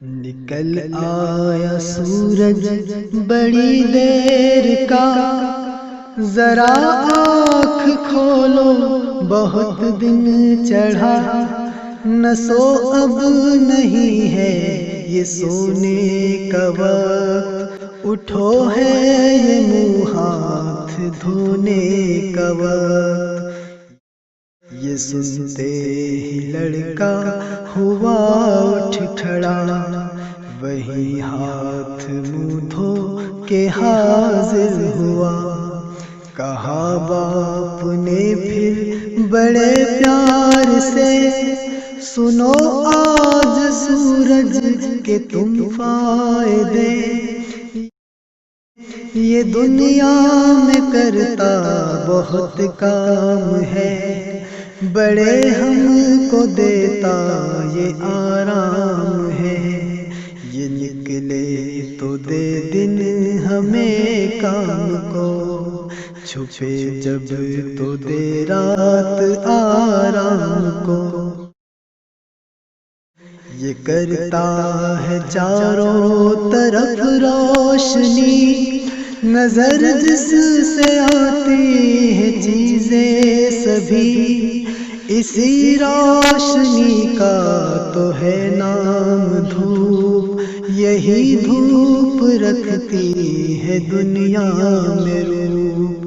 نکل آیا سورج بڑی دیر کا، ذرا آنکھ کھولو بہت دن چڑھا، نہ سو اب نہیں ہے یہ سونے کا وقت، اٹھو ہے یہ منہ ہاتھ دھونے کا وقت۔ یہ سنتے ہی لڑکا ہوا اٹھ کھڑا، وہی ہاتھ منہ دھو کے حاضر ہوا، کہا باپ نے پھر بڑے پیار سے، سنو آج سورج کے تم فائدے، یہ دنیا میں کرتا بہت کام ہے، بڑے ہم کو دیتا یہ آرام ہے، یہ نکلے تو دے دن ہمیں کام کو، چھپے جب تو دے رات آرام کو۔ یہ کرتا ہے چاروں طرف روشنی، نظر جس سے آتی ہے چیزیں سبھی، اسی روشنی کا تو ہے نام دھوپ، یہی دھوپ رکھتی ہے دنیا میں روپ۔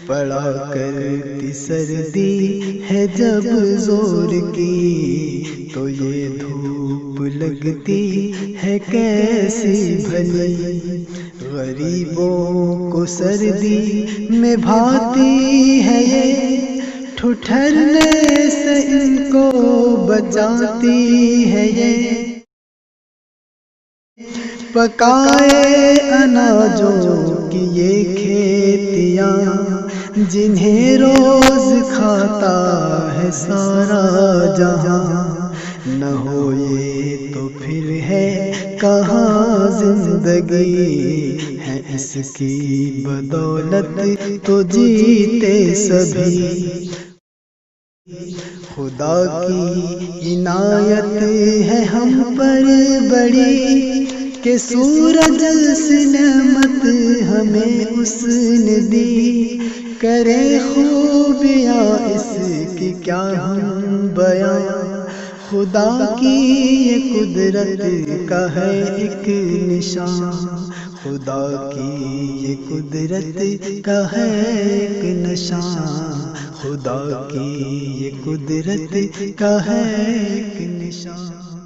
پڑا کرتی سردی ہے جب زور کی، تو یہ دھوپ لگتی ہے کیسی بھلی، غریبوں کو سردی میں بھاتی ہے یہ، ٹھٹھرنے سے ان کو بچاتی ہے یہ۔ پکائے اناجوں کی یہ کھیتیاں، جنہیں روز کھاتا ہے سارا جہاں، نہ ہو یہ تو پھر ہے کہاں زندگی، ہے اس کی بدولت تو جیتے سبھی۔ خدا کی عنایت ہے ہم پر بڑی، کہ سورج سے نعمت ہمیں اس نے دی، کرے خوبیاں اس کی کیا ہم بیان، خدا کی یہ قدرت کا ہے ایک نشان، خدا کی یہ قدرت کا ہے ایک نشان، خدا کی یہ قدرت کا ہے ایک نشان۔